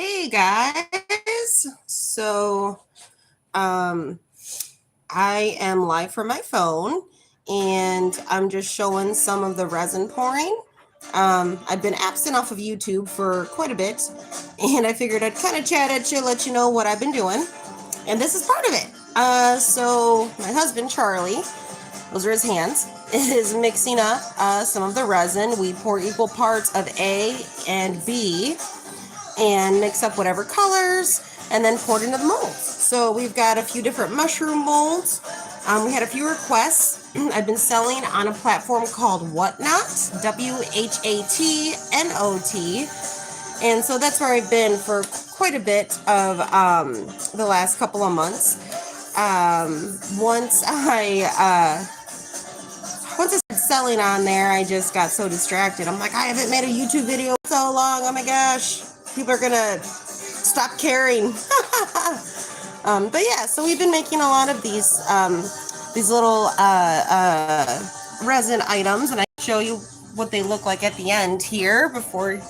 Hey guys. I am live from my phone and I'm just showing some of the resin pouring. I've been absent off of YouTube for quite a bit and I figured I'd kind of chat at you, let you know what I've been doing. And this is part of it. So my husband, Charlie, those are his hands, is mixing up some of the resin. We pour equal parts of A and B and mix up whatever colors and then pour it into the molds. So we've got a few different mushroom molds. We had a few requests. I've been selling on a platform called Whatnot, WHATNOT. And so that's where I've been for quite a bit of the last couple of months. Once I started selling on there, I just got so distracted. I'm like, I haven't made a YouTube video in so long. Oh my gosh. People are gonna stop caring. But yeah, so we've been making a lot of these little resin items, and I can show you what they look like at the end here before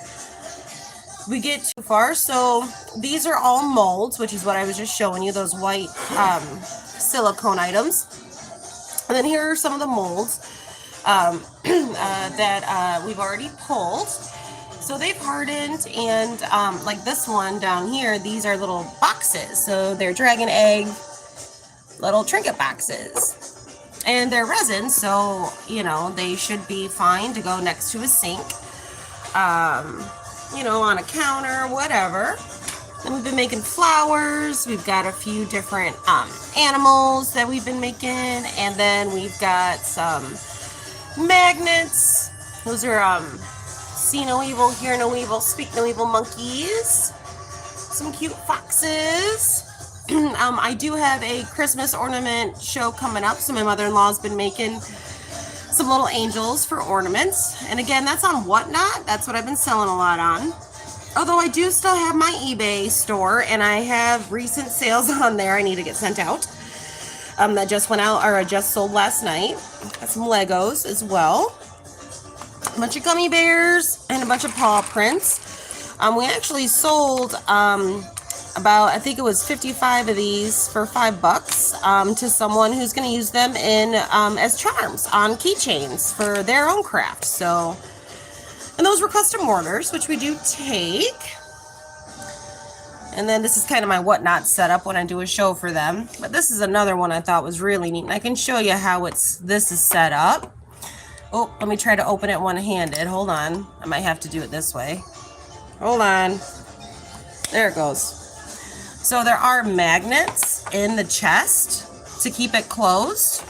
we get too far. So these are all molds, which is what I was just showing you, those white silicone items. And then here are some of the molds that we've already pulled. So they've hardened, and like this one down here, these are little boxes. So they're dragon egg little trinket boxes. And they're resin, so, you know, they should be fine to go next to a sink, you know, on a counter, whatever. Then we've been making flowers. We've got a few different animals that we've been making. And then we've got some magnets. Those are see no evil, hear no evil, speak no evil monkeys. Some cute foxes. I do have a Christmas ornament show coming up, so my mother-in-law's been making some little angels for ornaments. And again, that's on Whatnot. That's what I've been selling a lot on. Although I do still have my eBay store, and I have recent sales on there I need to get sent out. That just went out, or I just sold last night. Got some Legos as well. A bunch of gummy bears and a bunch of paw prints. We actually sold about, I think it was 55 of these for $5 to someone who's going to use them in as charms on keychains for their own craft. So, and those were custom orders, which we do take. And then this is kind of my Whatnot setup when I do a show for them. But this is another one I thought was really neat, and I can show you how this is set up. Oh, let me try to open it one-handed. Hold on. I might have to do it this way. Hold on. There it goes. So there are magnets in the chest to keep it closed.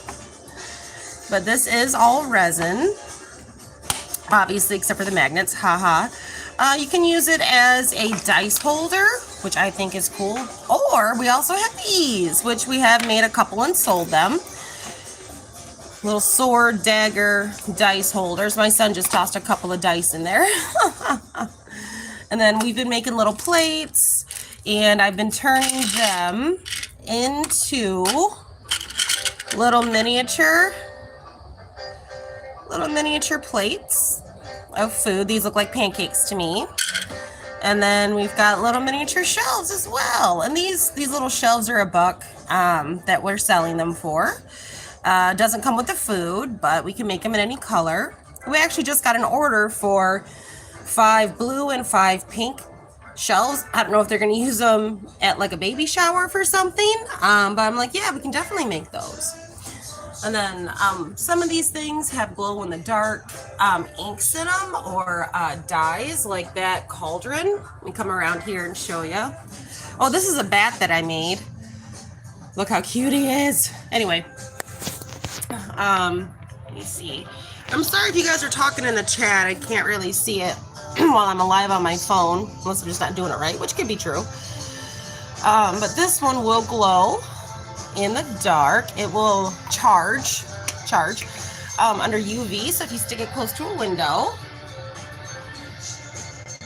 But this is all resin. Obviously, except for the magnets. Haha. You can use it as a dice holder, which I think is cool. Or we also have these, which we have made a couple and sold them. Little sword, dagger, dice holders. My son just tossed a couple of dice in there. And then we've been making little plates, and I've been turning them into little miniature plates of food. These look like pancakes to me. And then we've got little miniature shelves as well. And these little shelves are $1 that we're selling them for. Doesn't come with the food, but we can make them in any color. We actually just got an order for 5 blue and 5 pink shelves. I don't know if they're going to use them at like a baby shower for something, but I'm like, yeah, we can definitely make those. And then some of these things have glow-in-the-dark inks in them, or dyes, like that cauldron. Let me come around here and show you. Oh, this is a bat that I made. Look how cute he is. Anyway. Let me see. I'm sorry if you guys are talking in the chat. I can't really see it while I'm alive on my phone, unless I'm just not doing it right, which could be true. But this one will glow in the dark. It will charge under UV, so if you stick it close to a window.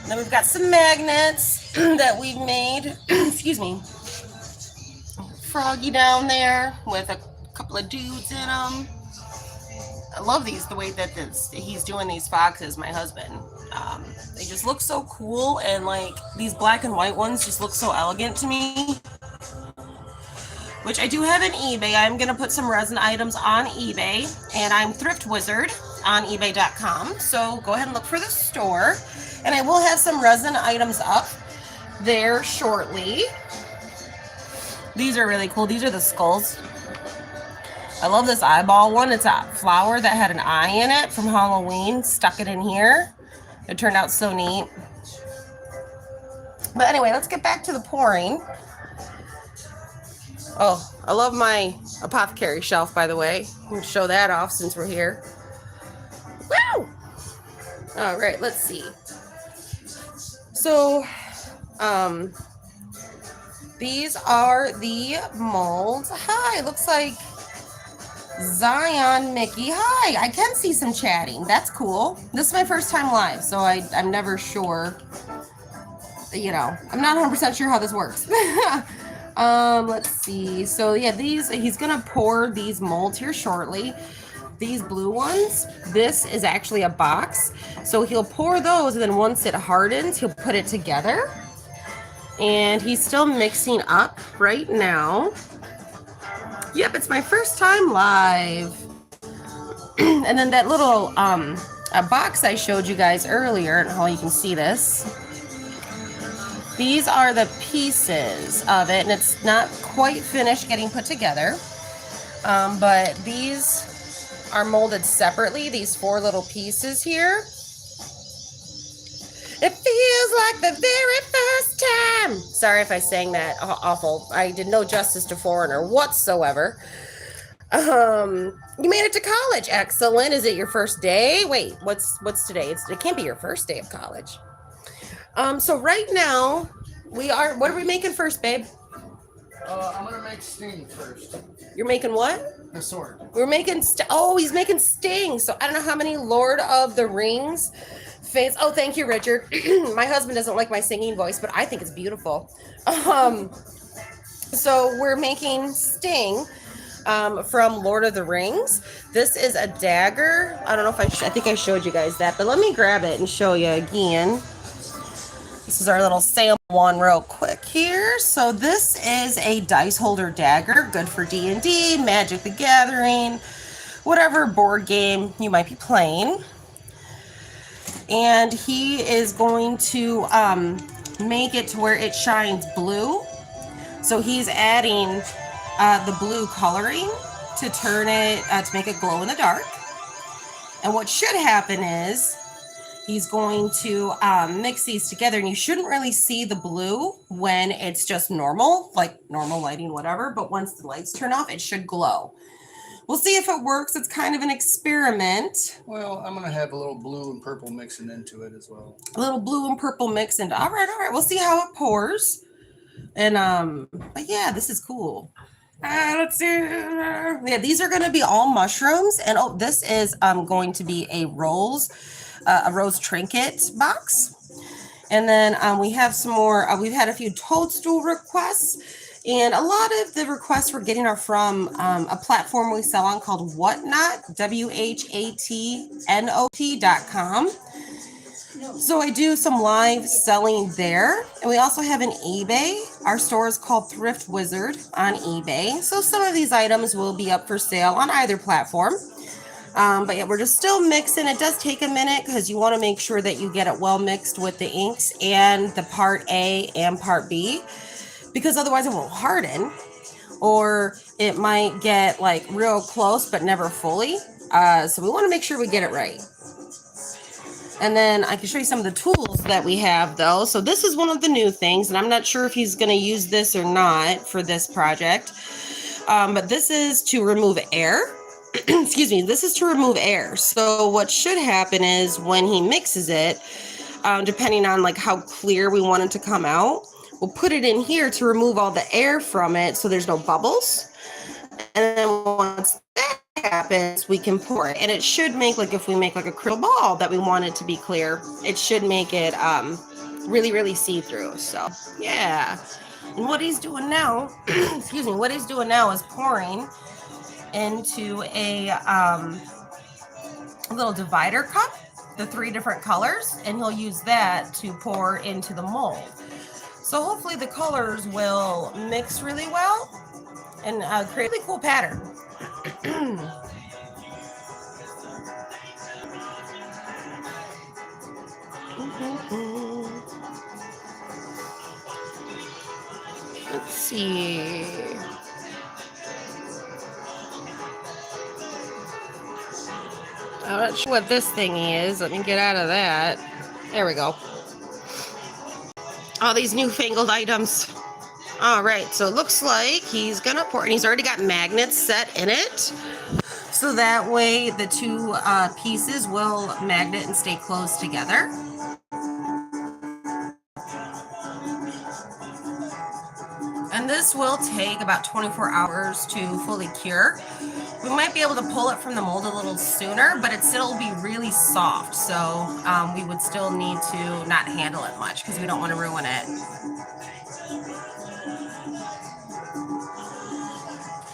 Then we've got some magnets that we've made. Excuse me. Froggy down there with a couple of dudes in them. I love these, the way that he's doing these foxes, my husband. They just look so cool, and like these black and white ones just look so elegant to me, which I do have an eBay. I'm going to put some resin items on eBay, and I'm Thrift Wizard on ebay.com. So go ahead and look for the store, and I will have some resin items up there shortly. These are really cool. These are the skulls. I love this eyeball one. It's a flower that had an eye in it from Halloween. Stuck it in here. It turned out so neat. But anyway, let's get back to the pouring. Oh, I love my apothecary shelf, by the way. We'll show that off since we're here. Woo! All right, let's see. So, these are the molds. Hi, looks like Zion Mickey. Hi, I can see some chatting. That's cool. This is my first time live, so I'm never sure. You know, I'm not 100% sure how this works. Let's see. So yeah, he's gonna pour these molds here shortly. These blue ones, this is actually a box. So he'll pour those, and then once it hardens, he'll put it together. And he's still mixing up right now. Yep, it's my first time live. And then that little a box I showed you guys earlier, and how you can see this. These are the pieces of it, and it's not quite finished getting put together. But these are molded separately, these 4 little pieces here. It feels like the very first time. Sorry if I sang that awful. I did no justice to Foreigner whatsoever. You made it to college. Excellent. Is it your first day? Wait, what's today? It can't be your first day of college. So right now what are we making first, babe? I'm gonna make Sting first. You're making what? The sword. We're making he's making Sting. So I don't know how many Lord of the Rings fans. Oh, thank you, Richard. My husband doesn't like my singing voice, but I think it's beautiful. So we're making Sting from Lord of the Rings. This is a dagger. I don't know if I think I showed you guys that, but let me grab it and show you again. This is our little sample one real quick here. So this is a dice holder dagger, good for D&D, Magic the Gathering, whatever board game you might be playing. And he is going to make it to where it shines blue. So he's adding the blue coloring to turn it, to make it glow in the dark. And what should happen is he's going to mix these together, and you shouldn't really see the blue when it's just normal, like normal lighting, whatever. But once the lights turn off, it should glow. We'll see if it works. It's kind of an experiment. Well, I'm going to have a little blue and purple mixing into it as well. A little blue and purple mix into. All right. We'll see how it pours. And but yeah, this is cool. Let's see. Yeah, these are going to be all mushrooms, and oh, this is going to be a rose trinket box. And then we have some more. We've had a few toadstool requests, and a lot of the requests we're getting are from a platform we sell on called Whatnot, WHATNOT.com. So I do some live selling there, and we also have an eBay. Our store is called Thrift Wizard on eBay. So some of these items will be up for sale on either platform. But yeah, we're just still mixing. It does take a minute because you want to make sure that you get it well mixed with the inks and the part A and part B, because otherwise it won't harden, or it might get like real close but never fully. So we want to make sure we get it right. And then I can show you some of the tools that we have though. So this is one of the new things, and I'm not sure if he's going to use this or not for this project. But this is to remove air. Excuse me, this is to remove air. So what should happen is when he mixes it, depending on like how clear we want it to come out, we'll put it in here to remove all the air from it so there's no bubbles. And then once that happens, we can pour it. And it should make, like if we make like a crystal ball that we want it to be clear, it should make it really, really see-through. So yeah. And what he's doing now, excuse me, what he's doing now is pouring into a little divider cup. the 3 different colors, and he'll use that to pour into the mold. So hopefully the colors will mix really well and create a really cool pattern. Let's see. I'm not sure what this thing is. Let me get out of that. There we go. All these newfangled items. All right, so it looks like he's gonna pour, and he's already got magnets set in it. So that way the 2 pieces will magnet and stay close together. And this will take about 24 hours to fully cure. We might be able to pull it from the mold a little sooner, but it still be really soft. So we would still need to not handle it much because we don't want to ruin it.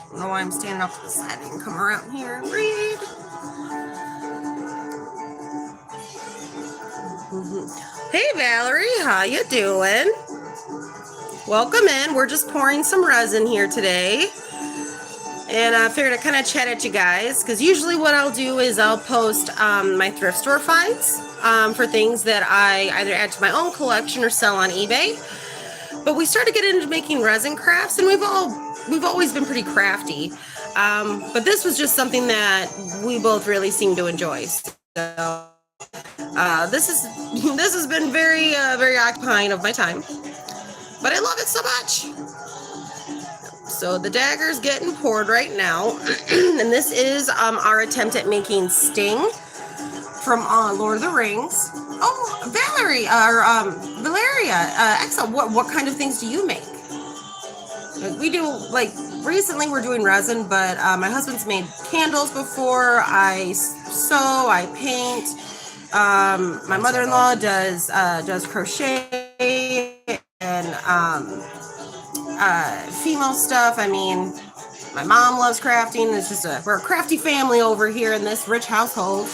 I don't know why I'm standing off to the side. I can come around here and read. Hey Valerie, how you doing? Welcome in. We're just pouring some resin here today. And I figured I'd kind of chat at you guys, because usually what I'll do is I'll post my thrift store finds for things that I either add to my own collection or sell on eBay. But we started getting into making resin crafts, and we've always been pretty crafty. But this was just something that we both really seem to enjoy. So this has been very very occupying of my time, but I love it so much. So the dagger's getting poured right now, and this is our attempt at making Sting from Lord of the Rings. Oh, Valerie, or Valeria, excellent. What kind of things do you make? We do, like, recently we're doing resin, but my husband's made candles before. I sew, I paint. My mother-in-law does crochet and female stuff. I mean, my mom loves crafting. It's just we're a crafty family over here in this rich household.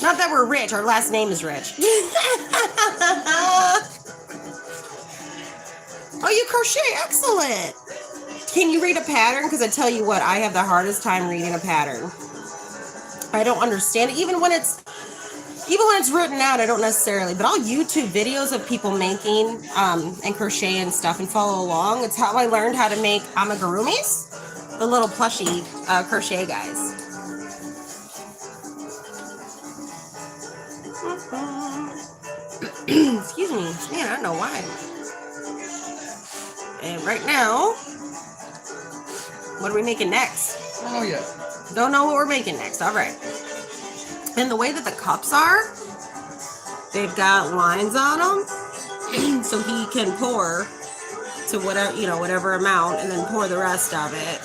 Not that we're rich, our last name is Rich. Oh, you crochet, excellent. Can you read a pattern? Because I tell you what, I have the hardest time reading a pattern. I don't understand it, even when it's written out. I don't necessarily, but I'll YouTube videos of people making and crochet and stuff and follow along. It's how I learned how to make amigurumis, the little plushy crochet guys. Excuse me, man, I don't know why. And right now, what are we making next? Oh yeah. Don't know what we're making next. All right. And the way that the cups are, they've got lines on them, so he can pour to whatever amount, and then pour the rest of it,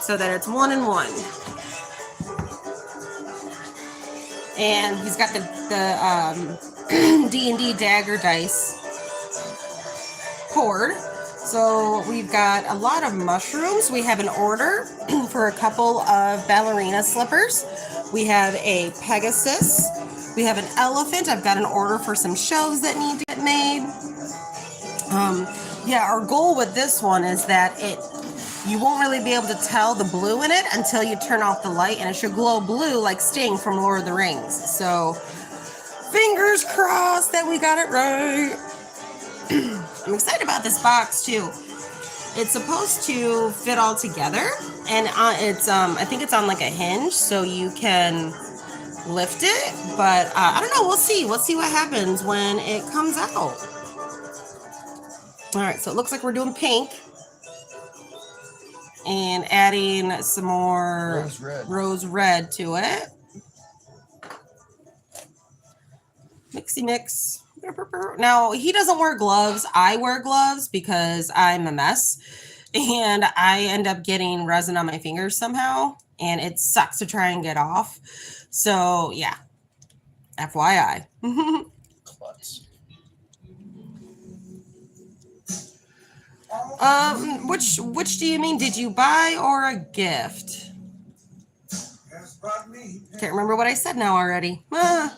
so that it's 1 and 1. And he's got the D&D dagger dice poured. So we've got a lot of mushrooms. We have an order for a couple of ballerina slippers. We have a Pegasus. We have an elephant. I've got an order for some shelves that need to get made. Yeah, our goal with this one is that you won't really be able to tell the blue in it until you turn off the light, and it should glow blue like Sting from Lord of the Rings. So fingers crossed that we got it right. I'm excited about this box too. It's supposed to fit all together, and it's I think it's on like a hinge, so you can lift it. But I don't know. We'll see. We'll see what happens when it comes out. All right. So it looks like we're doing pink and adding some more rose red to it. Mixy mix. Now, he doesn't wear gloves. I wear gloves because I'm a mess, and I end up getting resin on my fingers somehow, and it sucks to try and get off. So, yeah, FYI. Klutz. Which do you mean? Did you buy or a gift? Can't remember what I said now already. Ah.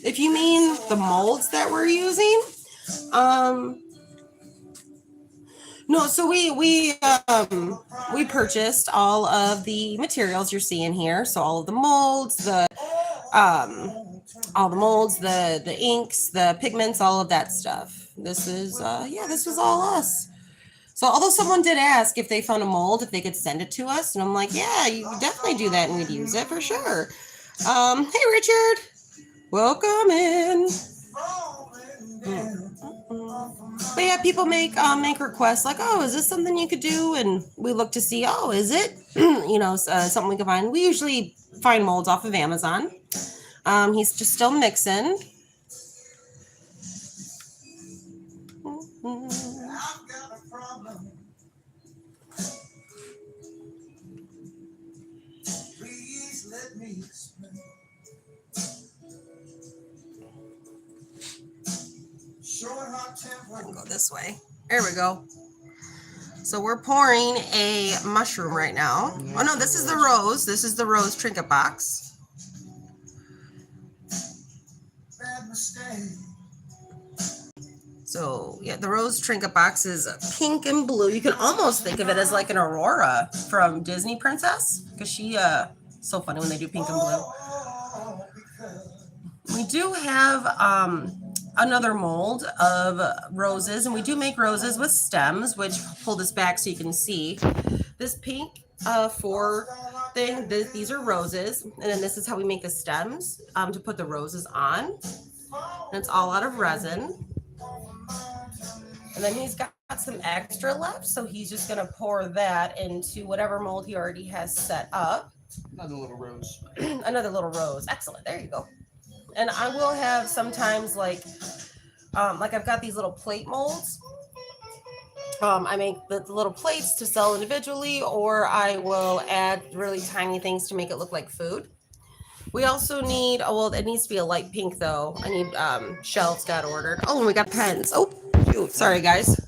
If you mean the molds that we're using, no, so we purchased all of the materials you're seeing here. So all of the molds, all the molds, the inks, the pigments, all of that stuff. This is this was all us. So although someone did ask if they found a mold, if they could send it to us, and I'm like, yeah, you could definitely do that and we'd use it for sure. Hey Richard, welcome in. But yeah, people make requests like, oh, is this something you could do? And we look to see, oh, is it something we can find. We usually find molds off of Amazon. He's just still mixing. Please let me explain. Go this way. There we go. So we're pouring a mushroom right now. Oh no, this is the rose. This is the rose trinket box. Bad mistake. So yeah, the rose trinket box is pink and blue. You can almost think of it as like an Aurora from Disney Princess, because she so funny when they do pink and blue. We do have another mold of roses, and we do make roses with stems, which pull this back so you can see this pink four thing. These are roses, and then this is how we make the stems to put the roses on, and it's all out of resin. And then he's got some extra left, so he's just gonna pour that into whatever mold he already has set up. Another little rose. Another little rose. Excellent. There you go. And I will have sometimes like I've got these little plate molds. I make the little plates to sell individually, or I will add really tiny things to make it look like food. We also need, well, it needs to be a light pink though. I need shelves got ordered. Oh, and we got pens. Oh, shoot. Sorry guys.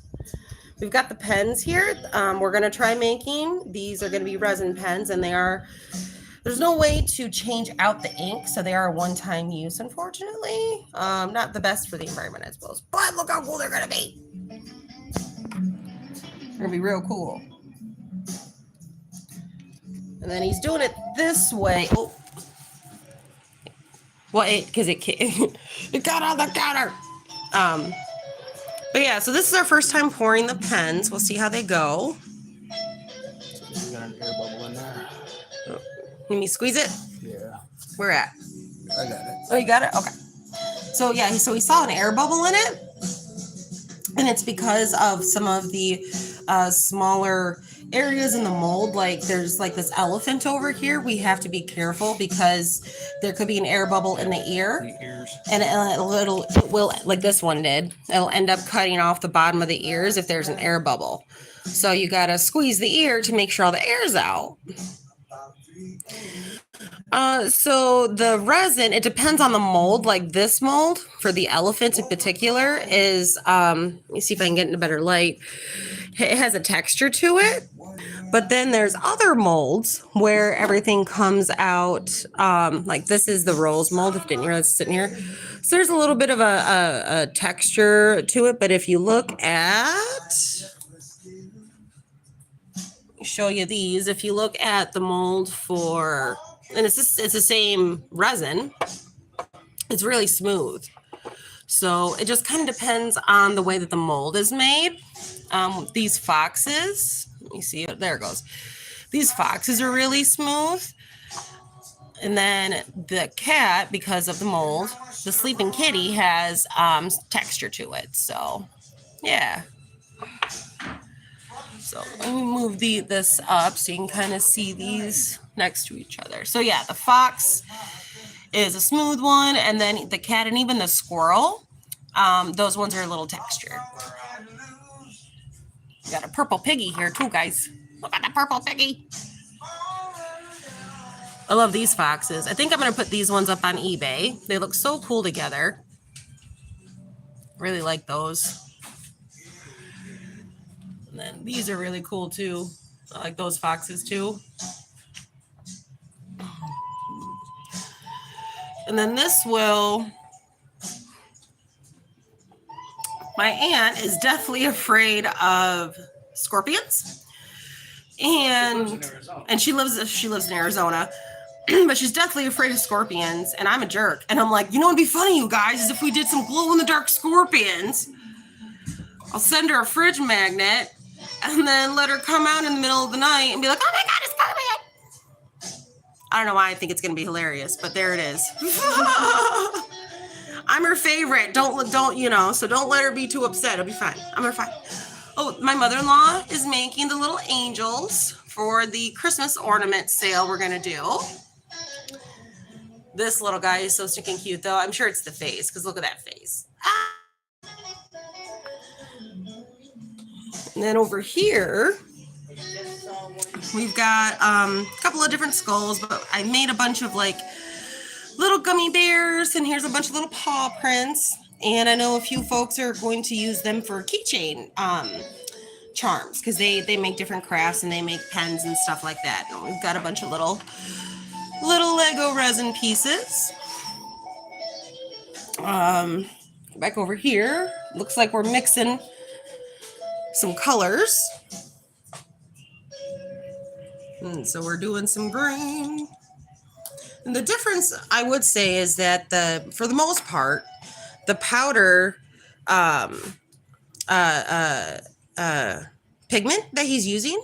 We've got the pens here. We're going to try making. These are going to be resin pens, and there's no way to change out the ink, so they are a one-time use, unfortunately. Not the best for the environment, I suppose. But look how cool they're going to be. They're going to be real cool. And then he's doing it this way. Oh. Well, because it got on the counter. But yeah, so this is our first time pouring the pens. We'll see how they go. So we got an air bubble in there. Let me squeeze it. Yeah. Where at? I got it. Oh, you got it? Okay. So yeah, so we saw an air bubble in it. And it's because of some of the smaller areas in the mold. Like there's like this elephant over here. We have to be careful because there could be an air bubble in the ear. The ears. And it will, like this one did, it'll end up cutting off the bottom of the ears if there's an air bubble. So you got to squeeze the ear to make sure all the air's out. So the resin, it depends on the mold. Like this mold for the elephant in particular is, let me see if I can get into better light. It has a texture to it. But then there's other molds where everything comes out, like this is the rose mold, if you didn't hear that's sitting here. So there's a little bit of a texture to it. But if you look at, show you these, if you look at the mold for, and it's the same resin, it's really smooth. So it just kind of depends on the way that the mold is made. These foxes, let me see, there it goes. These foxes are really smooth. And then the cat, because of the mold, the sleeping kitty has texture to it. So yeah. So let me move this up so you can kind of see these next to each other. So yeah, the fox is a smooth one, and then the cat and even the squirrel, those ones are a little textured. We got a purple piggy here too, guys. Look at the purple piggy. I love these foxes. I think I'm going to put these ones up on eBay. They look so cool together. Really like those. And then these are really cool too. I like those foxes too. And then this will, my aunt is definitely afraid of scorpions. And she lives in Arizona. But she's definitely afraid of scorpions, and I'm a jerk. And I'm like, you know what'd be funny, you guys, is if we did some glow-in-the-dark scorpions. I'll send her a fridge magnet and then let her come out in the middle of the night and be like, oh my God, a scorpion. I don't know why I think it's going to be hilarious, but there it is. I'm her favorite. Don't, you know, so don't let her be too upset. It'll be fine. I'm her fine. Oh, my mother-in-law is making the little angels for the Christmas ornament sale we're going to do. This little guy is so stinking cute, though. I'm sure it's the face, because look at that face. And then over here, we've got a couple of different skulls, but I made a bunch of like little gummy bears, and here's a bunch of little paw prints. And I know a few folks are going to use them for keychain charms, because they make different crafts and they make pens and stuff like that. And we've got a bunch of little Lego resin pieces. Back over here, looks like we're mixing some colors. And so we're doing some green. And the difference, I would say, is that for the most part, the powder pigment that he's using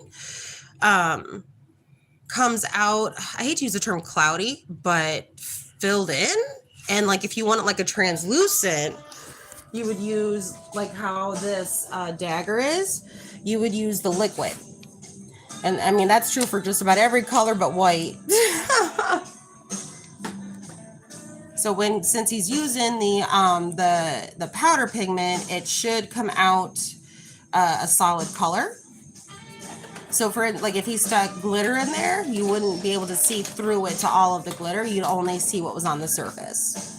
comes out, I hate to use the term cloudy, but filled in. And like if you want it like a translucent, you would use like how this dagger is, you would use the liquid. And I mean, that's true for just about every color but white. So since he's using the powder pigment, it should come out a solid color. So for like if he stuck glitter in there, you wouldn't be able to see through it to all of the glitter. You'd only see what was on the surface.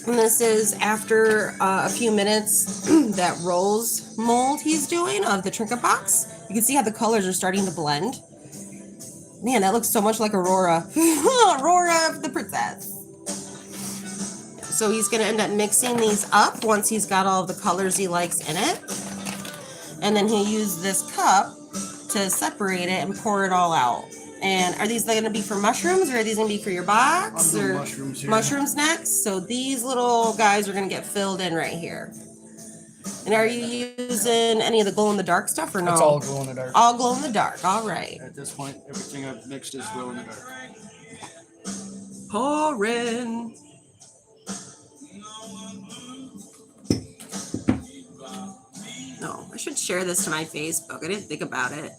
And this is after a few minutes that rose mold he's doing of the trinket box. You can see how the colors are starting to blend. Man, that looks so much like Aurora. Aurora the princess. So he's going to end up mixing these up once he's got all of the colors he likes in it. And then he'll use this cup to separate it and pour it all out. And are these going to be for mushrooms, or are these going to be for your box? I'll do or mushrooms here. Mushrooms next. So these little guys are going to get filled in right here. And are you using any of the glow in the dark stuff or no? It's all glow in the dark. All glow in the dark. All right. At this point, everything I've mixed is glow in the dark. Pouring. No, I should share this to my Facebook. I didn't think about it.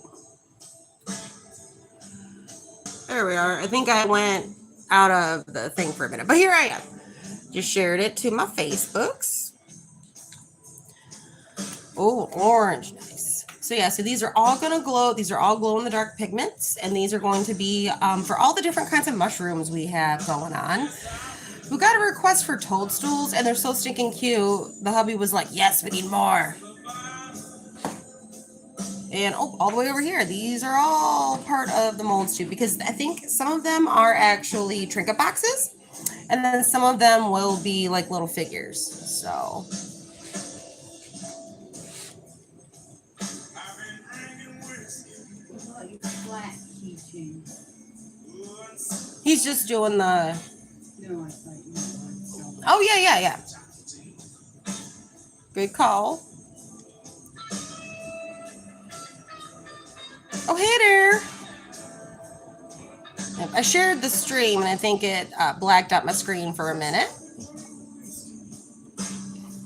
There we are. I think I went out of the thing for a minute, but here I am. Just shared it to my Facebooks. Oh, orange, nice. So yeah, so these are all going to glow. These are all glow in the dark pigments, and these are going to be for all the different kinds of mushrooms we have going on. We got a request for toadstools, and they're so stinking cute. The hubby was like, yes, we need more. And oh, all the way over here, these are all part of the molds too, because I think some of them are actually trinket boxes, and then some of them will be like little figures. So he's just doing the. Oh yeah. Good call. Oh, hey there. I shared the stream, and I think it blacked out my screen for a minute.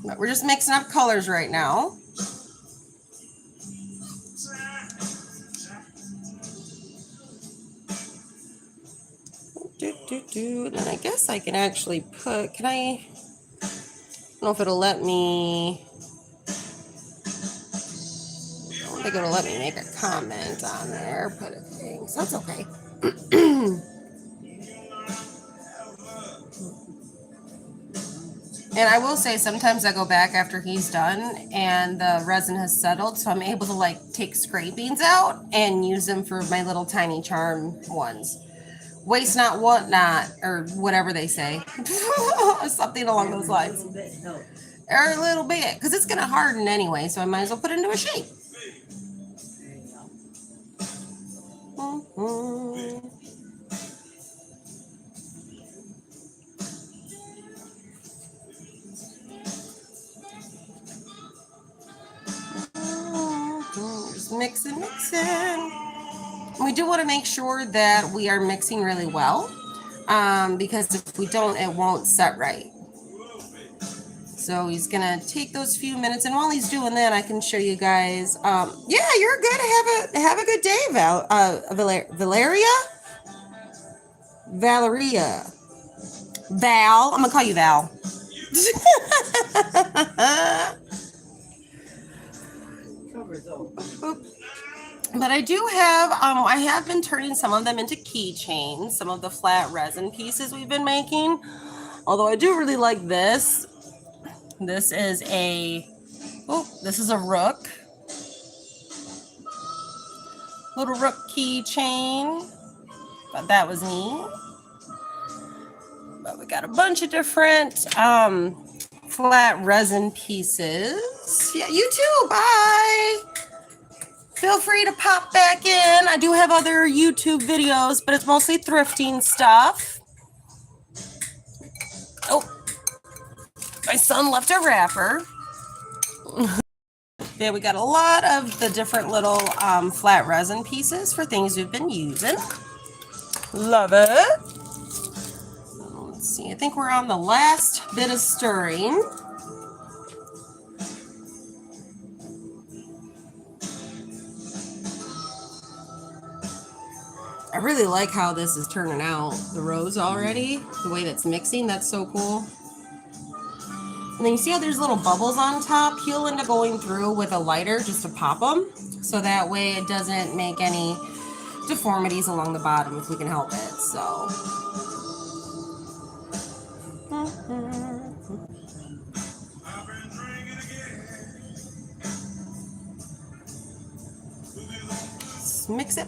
But we're just mixing up colors right now. And then I guess I can actually put, I don't know if it'll let me. They're gonna let me make a comment on there, put a thing, so that's okay. And I will say sometimes I go back after he's done and the resin has settled, so I'm able to like take scrapings out and use them for my little tiny charm ones. Waste not, want not, or whatever they say. Something along those lines. Or a little bit, because it's gonna harden anyway, so I might as well put it into a shape. Just mixing. We do want to make sure that we are mixing really well, because if we don't, it won't set right. So he's gonna take those few minutes, and while he's doing that, I can show you guys. Yeah, you're good. Have a good day, Valeria. Val. I'm gonna call you Val. But I do have, I have been turning some of them into keychains, some of the flat resin pieces we've been making. Although I do really like this. This is a rook. Little rook keychain. Thought that was neat. But we got a bunch of different flat resin pieces. Yeah, you too. Bye. Feel free to pop back in. I do have other YouTube videos, but it's mostly thrifting stuff. Oh, my son left a wrapper. Yeah, we got a lot of the different little flat resin pieces for things we've been using. Love it. Let's see, I think we're on the last bit of stirring. I really like how this is turning out, the rose already, the way that's mixing, that's so cool. And then you see how there's little bubbles on top? He'll end up going through with a lighter just to pop them, so that way it doesn't make any deformities along the bottom if we can help it, so. Mix it.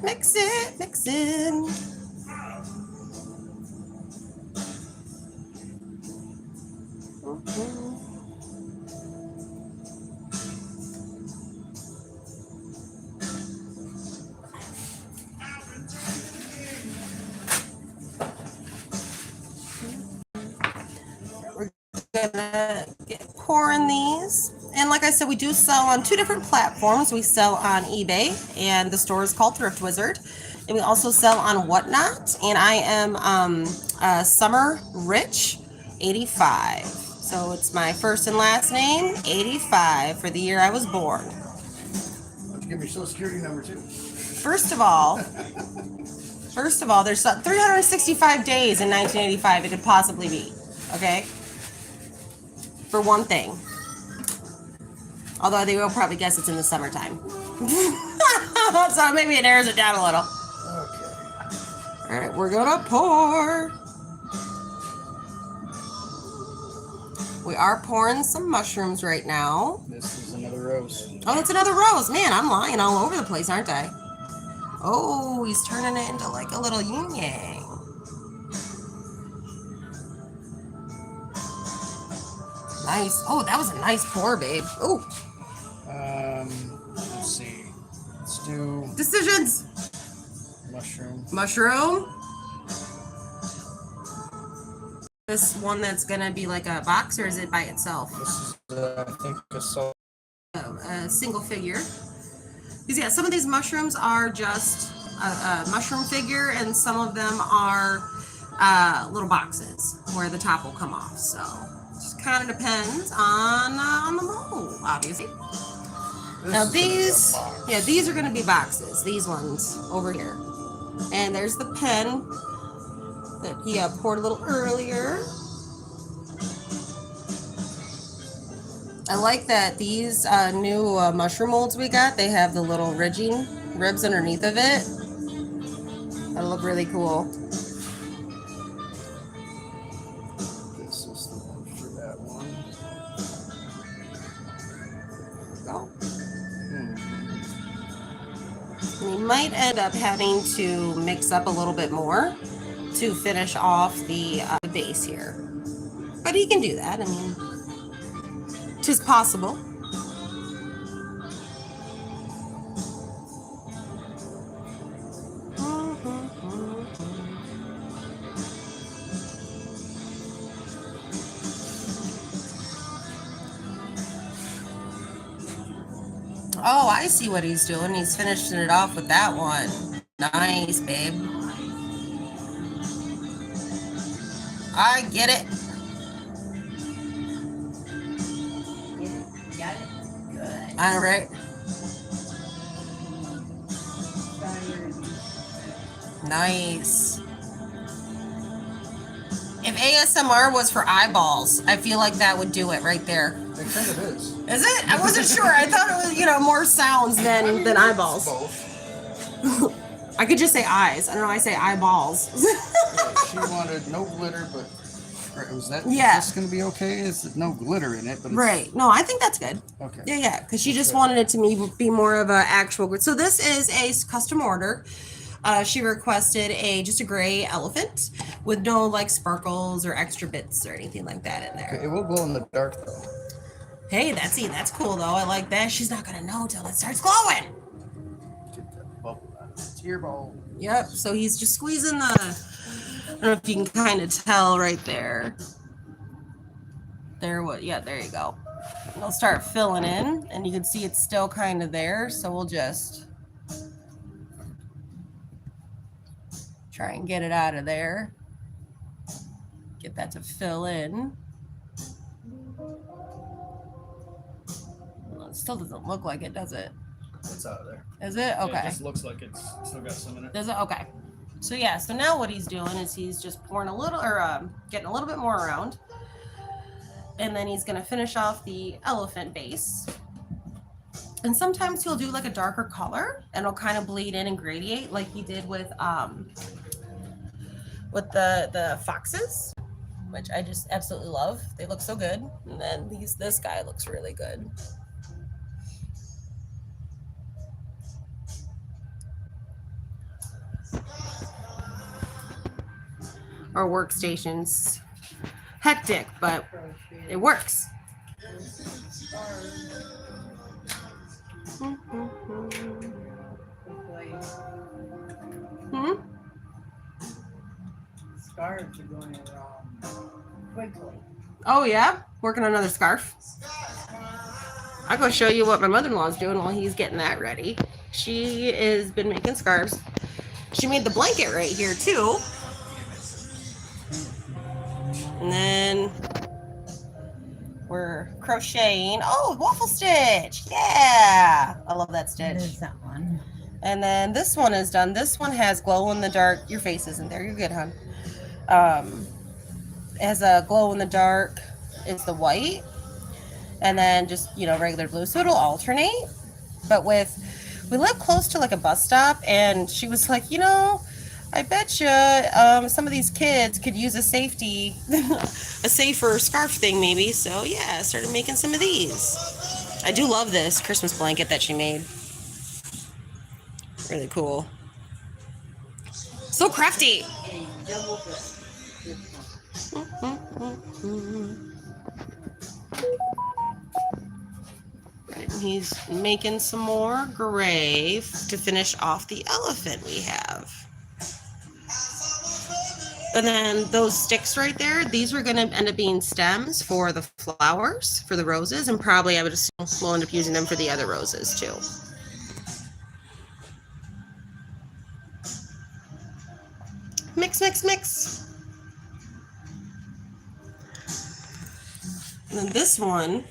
We're gonna get pouring these. And like I said, we do sell on 2 different platforms. We sell on eBay, and the store is called Thrift Wizard. And we also sell on Whatnot. And I am Summer Rich 85. So it's my first and last name, 85, for the year I was born. Why don't you give me your social security number too? First of all, there's 365 days in 1985 it could possibly be. Okay? For one thing. Although they will probably guess it's in the summertime. So maybe it narrows it down a little. Okay. All right, we're gonna pour. We are pouring some mushrooms right now. This is another rose. Oh, that's another rose. Man, I'm lying all over the place, aren't I? Oh, he's turning it into like a little yin yang. Nice. Oh, that was a nice pour, babe. Oh. Let's see. Let's do Decisions. Mushroom. This one that's gonna be like a box, or is it by itself? This is, I think, A single figure. Because yeah, some of these mushrooms are just a mushroom figure, and some of them are little boxes where the top will come off. So it just kind of depends on the mold, obviously. Now these are going to be boxes. These ones over here, and there's the pen that he poured a little earlier. I like that these new mushroom molds we got, they have the little ridging ribs underneath of it. That'll look really cool. This is the one for that one. Oh. Hmm. And you might end up having to mix up a little bit more to finish off the base here. But he can do that. I mean, 'tis possible. Oh, I see what he's doing. He's finishing it off with that one. Nice, babe. I get it. Got it? Good. All right. Nice. If ASMR was for eyeballs, I feel like that would do it right there. It kind of is. Is it? I wasn't sure. I thought it was, more sounds than eyeballs. Both. I could just say eyes. I don't know. I say eyeballs. Yeah, she wanted no glitter, but was that? Yeah. Is this gonna be okay? Is it no glitter in it? But it's, Right. No, I think that's good. Okay. Yeah. Because she just wanted it to be more of a actual. So this is a custom order. She requested just a gray elephant with no like sparkles or extra bits or anything like that in there. Okay, it will glow in the dark though. Hey, that's cool though. I like that. She's not gonna know till it starts glowing. Get that bubble out of it. Tear ball. Yep. So he's just squeezing the. I don't know if you can kind of tell right there. There you go. We'll start filling in, and you can see it's still kind of there. So we'll just try and get it out of there. Get that to fill in. Well, it still doesn't look like it, does it? It's out of there. Is it? Okay. Yeah, it just looks like it's still got some in it. Does it? Okay. So yeah, so now what he's doing is he's just pouring a little, or getting a little bit more around. And then he's gonna finish off the elephant base. And sometimes he'll do like a darker color and it'll kind of bleed in and gradiate like he did with the foxes, which I just absolutely love. They look so good. And then this guy looks really good. Our workstation's hectic, but it works. Hmm? Scarves are going around quickly. Oh yeah? Working on another scarf? I'll go show you what my mother-in-law is doing while he's getting that ready. She has been making scarves. She made the blanket right here too. And then we're crocheting. Oh, waffle stitch. Yeah. I love that stitch. There's that one. And then this one is done. This one has glow in the dark. Your face isn't there. You're good, hon. It has a glow in the dark is the white. And then just, regular blue. So it'll alternate. But we live close to like a bus stop. And she was like, I bet you some of these kids could use a safer scarf thing maybe. So yeah, I started making some of these. I do love this Christmas blanket that she made. Really cool. So crafty. Right, and he's making some more gray to finish off the elephant we have. And then those sticks right there, these were going to end up being stems for the flowers, for the roses, and probably I would assume we'll end up using them for the other roses too. Mix, mix, mix. And then this one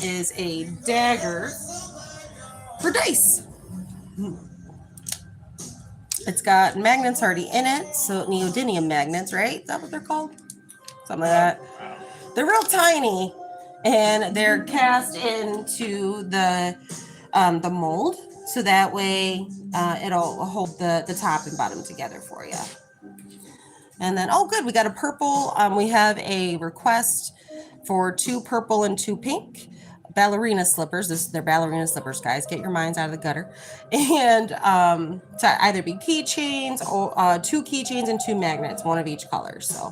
is a dagger for dice. It's got magnets already in it, so neodymium magnets, right? Is that what they're called? Something like that. They're real tiny, and they're cast into the mold, so that way it'll hold the top and bottom together for you. And then, oh, good, we got a purple. We have a request for 2 purple and 2 pink ballerina slippers. They're ballerina slippers, guys. Get your minds out of the gutter. And to either be keychains or 2 keychains and 2 magnets, one of each color. So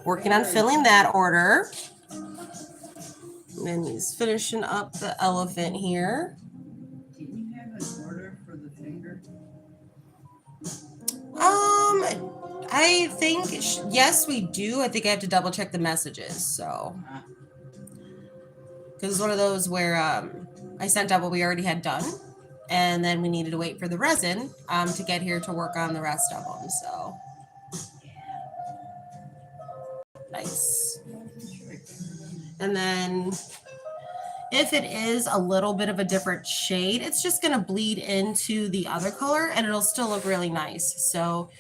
working on filling that order. And then he's finishing up the elephant here. Do you have an order for the finger? I think yes, we do. I think I have to double check the messages. So, because it's one of those where I sent out what we already had done, and then we needed to wait for the resin to get here to work on the rest of them. So, nice. And then, if it is a little bit of a different shade, it's just going to bleed into the other color, and it'll still look really nice. So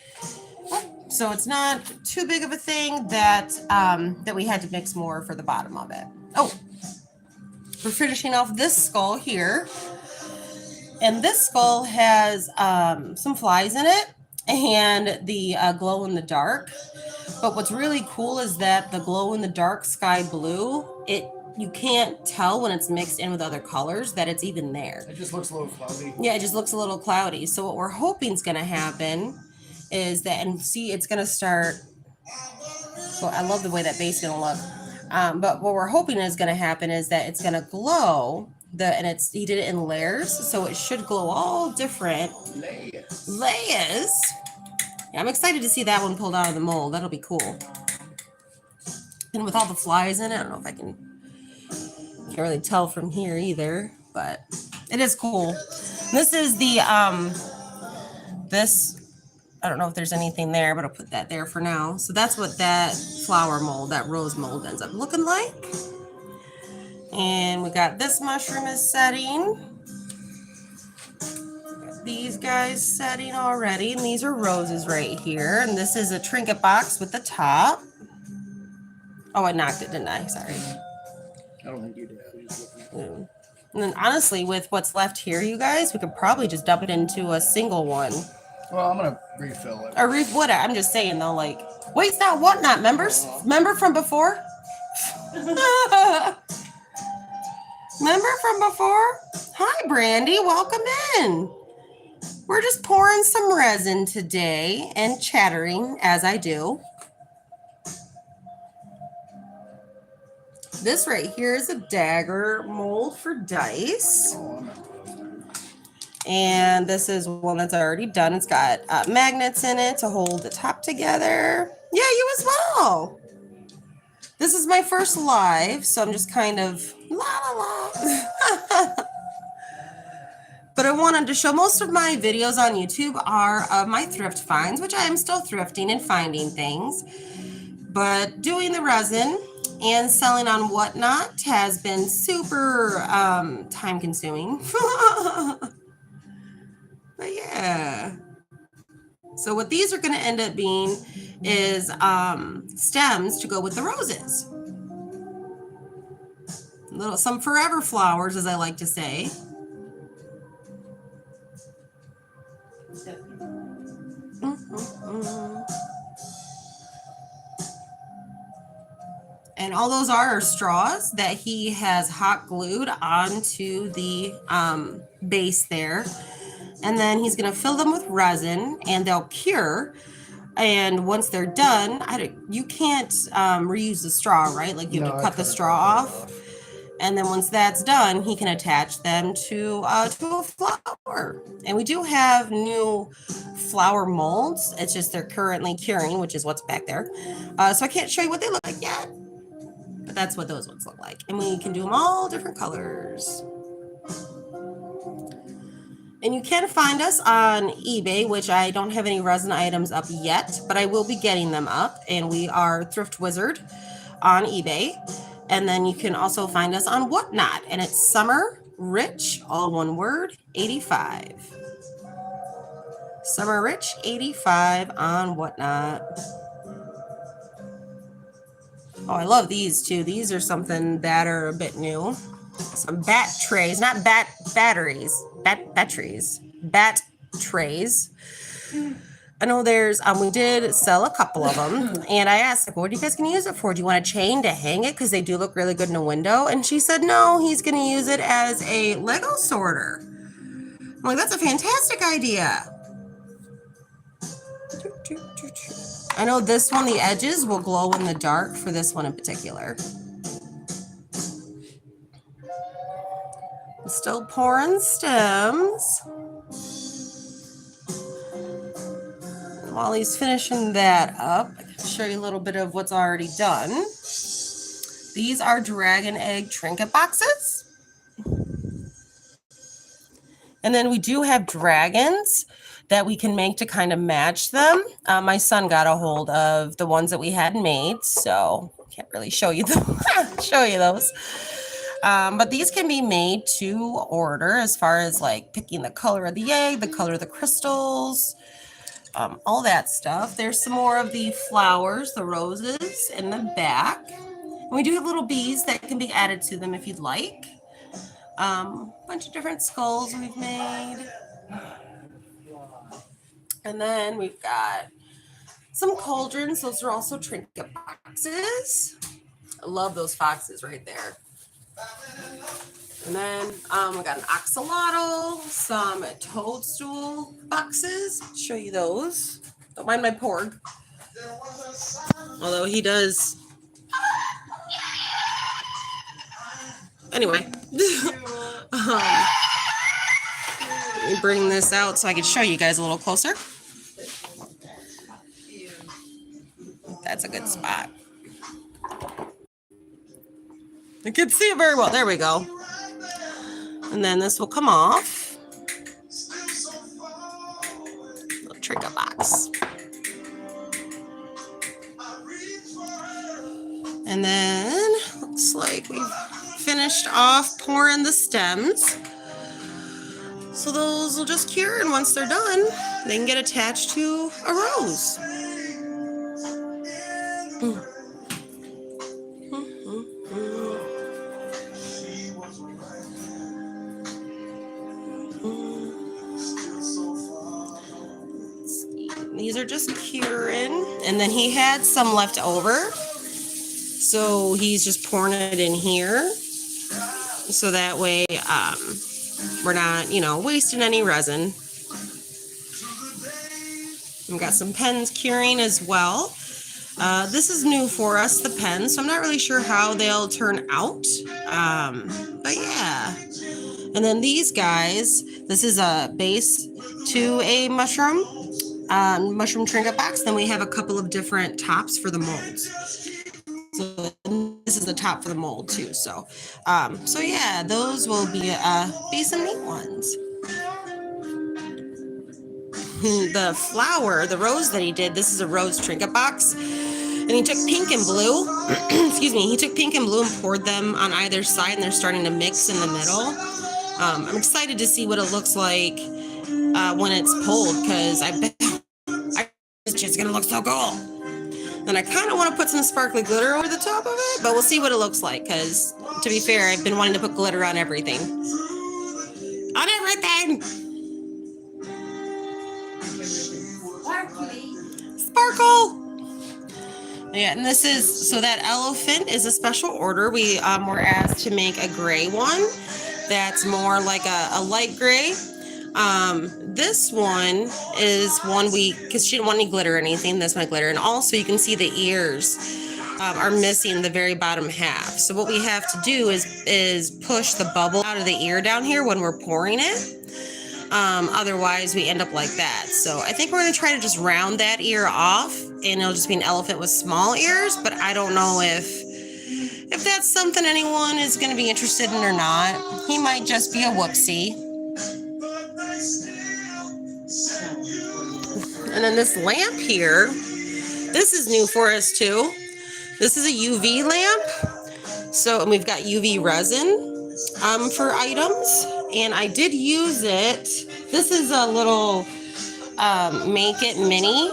it's not too big of a thing that that we had to mix more for the bottom of it. Oh, we're finishing off this skull here. And this skull has some flies in it and the glow in the dark. But what's really cool is that the glow in the dark sky blue, you can't tell when it's mixed in with other colors that it's even there. It just looks a little cloudy. Yeah, it just looks a little cloudy. So what we're hoping is going to happen is that, and see, it's going to start, well, I love the way that base is going to look. But what we're hoping is going to happen is that it's going to glow, and he did it in layers, so it should glow all different layers. Yeah, I'm excited to see that one pulled out of the mold. That'll be cool. And with all the flies in it, I don't know if I can't really tell from here either, but it is cool. This is the, I don't know if there's anything there, but I'll put that there for now. So that's what that flower mold, that rose mold ends up looking like. And we got this mushroom is setting. Got these guys setting already. And these are roses right here. And this is a trinket box with the top. Oh, I knocked it, didn't I? Sorry. I don't think you did. I was just looking at it. And then honestly, with what's left here, you guys, we could probably just dump it into a single one. Well, I'm gonna refill it. Or what? I'm just saying though, like, wait, it's not whatnot members. Remember from before? Remember from before? Hi, Brandy. Welcome in. We're just pouring some resin today and chattering as I do. This right here is a dagger mold for dice. Oh, I'm not. And this is one that's already done. It's got magnets in it to hold the top together. Yeah, you as well. This is my first live, so I'm just kind of la la la. But I wanted to show most of my videos on YouTube are of my thrift finds, which I am still thrifting and finding things. But doing the resin and selling on Whatnot has been super time consuming. But yeah. So what these are going to end up being is stems to go with the roses. Some forever flowers, as I like to say. And all those are straws that he has hot glued onto the base there. And then he's going to fill them with resin and they'll cure. And once they're done, you can't reuse the straw, right? Like you have to cut the straw off. And then once that's done, he can attach them to a flower. And we do have new flower molds. It's just they're currently curing, which is what's back there. So I can't show you what they look like yet. But that's what those ones look like. And we can do them all different colors. And you can find us on eBay, which I don't have any resin items up yet, but I will be getting them up. And we are Thrift Wizard on eBay. And then you can also find us on Whatnot. And it's Summer Rich, all one word, 85. Summer Rich 85 on Whatnot. Oh, I love these too. These are something that are a bit new. Some bat trays, not batteries, bat trays. I know there's, we did sell a couple of them, and I asked, like, what are you guys gonna use it for? Do you want a chain to hang it? Because they do look really good in a window. And she said, no, he's gonna use it as a Lego sorter. I'm like, that's a fantastic idea. I know this one, the edges will glow in the dark for this one in particular. Still pouring stems. While he's finishing that up, I can show you a little bit of what's already done. These are dragon egg trinket boxes. And then we do have dragons that we can make to kind of match them. My son got a hold of the ones that we had made, so can't really show you those. But these can be made to order as far as like picking the color of the egg, the color of the crystals, all that stuff. There's some more of the flowers, the roses in the back. And we do have little bees that can be added to them if you'd like. Bunch of different skulls we've made. And then we've got some cauldrons. Those are also trinket boxes. I love those foxes right there. And then we got an axolotl, some toadstool boxes. I'll show you those. Don't mind my porg. Although he does. Anyway. Let me bring this out so I can show you guys a little closer. That's a good spot. I can see it very well. There we go. And then this will come off. Little trinket box. And then looks like we've finished off pouring the stems. So those will just cure, and once they're done, they can get attached to a rose. These are just curing, and then he had some left over, so he's just pouring it in here, so that way we're not, wasting any resin. We've got some pens curing as well. This is new for us, the pens, so I'm not really sure how they'll turn out, but yeah. And then these guys, this is a base to a mushroom trinket box. Then we have a couple of different tops for the molds. So this is the top for the mold too. So yeah, those will be some neat ones. The flower, the rose that he did, this is a rose trinket box. And he took pink and blue, excuse me, he took pink and blue and poured them on either side, and they're starting to mix in the middle. I'm excited to see what it looks like when it's pulled, because I bet it's just gonna look so cool. And I kind of want to put some sparkly glitter over the top of it, but we'll see what it looks like, because to be fair, I've been wanting to put glitter on everything. On everything! Sparkle! Yeah, and this is, so that elephant is a special order. We were asked to make a gray one that's more like a light gray. This one is one because she didn't want any glitter or anything. That's my glitter. And also you can see the ears are missing the very bottom half. So what we have to do is push the bubble out of the ear down here when we're pouring it. Otherwise we end up like that. So I think we're going to try to just round that ear off, and it'll just be an elephant with small ears, but I don't know if that's something anyone is going to be interested in or not. He might just be a whoopsie. And then this lamp here, this is new for us too. This is a UV lamp. So, and we've got UV resin for items. And I did use it. This is a little Make It Mini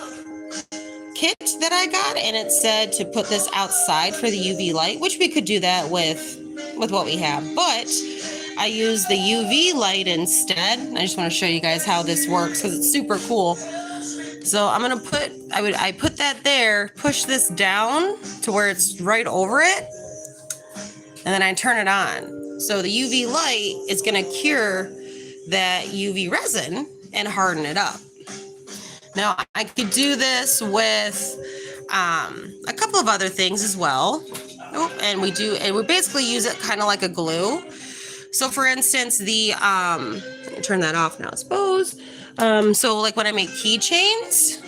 kit that I got, and it said to put this outside for the UV light, which we could do that with what we have, but I use the UV light instead. I just want to show you guys how this works because it's super cool. So I'm gonna put, I put that there, push this down to where it's right over it, and then I turn it on. So the UV light is gonna cure that UV resin and harden it up. Now I could do this with a couple of other things as well. Oh, and we basically use it kind of like a glue. So for instance, let me turn that off now, I suppose. So like when I make keychains,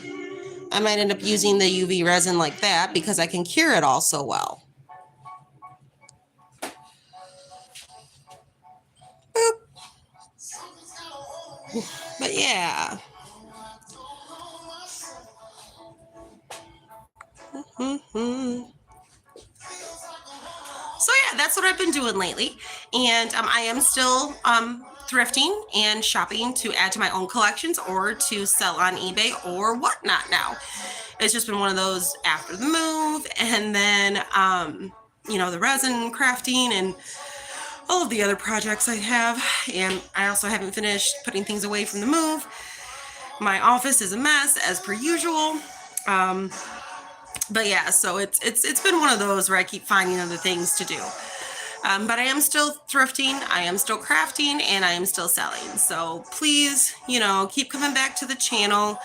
I might end up using the UV resin like that because I can cure it all so well. Boop. But yeah. So yeah, that's what I've been doing lately. And I am still thrifting and shopping to add to my own collections or to sell on eBay or whatnot now. It's just been one of those after the move, and then the resin crafting and all of the other projects I have. And I also haven't finished putting things away from the move. My office is a mess as per usual. But yeah, so it's been one of those where I keep finding other things to do. But I am still thrifting, I am still crafting, and I am still selling. So please, keep coming back to the channel.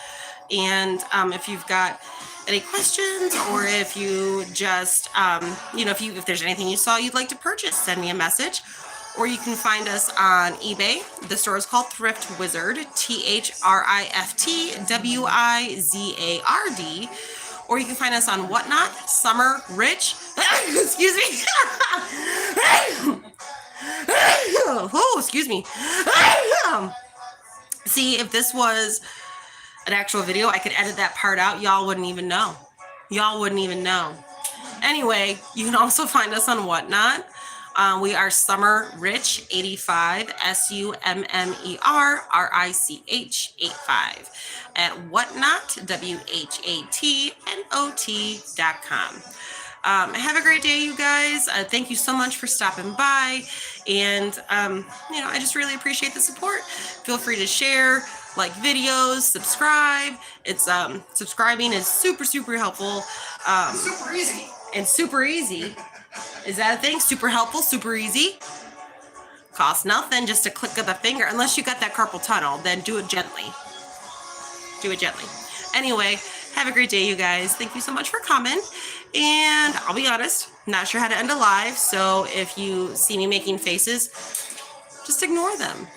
And if you've got any questions, or if you just, if there's anything you saw you'd like to purchase, send me a message. Or you can find us on eBay. The store is called Thrift Wizard, THRIFTWIZARD. Or you can find us on Whatnot, Summer Rich. Excuse me. Oh, excuse me. See, if this was an actual video, I could edit that part out. Y'all wouldn't even know. Y'all wouldn't even know. Anyway, you can also find us on Whatnot. We are Summer Rich 85, SUMMERRICH 85 at Whatnot, WHATNOT.com. Have a great day, you guys. Thank you so much for stopping by. And, I just really appreciate the support. Feel free to share, like videos, subscribe. It's subscribing is super, super helpful. Super easy. And super easy. Is that a thing? Super helpful, super easy. Costs nothing, just a click of the finger. Unless you got that carpal tunnel, then do it gently. Do it gently. Anyway, have a great day, you guys. Thank you so much for coming. And I'll be honest, not sure how to end a live. So if you see me making faces, just ignore them.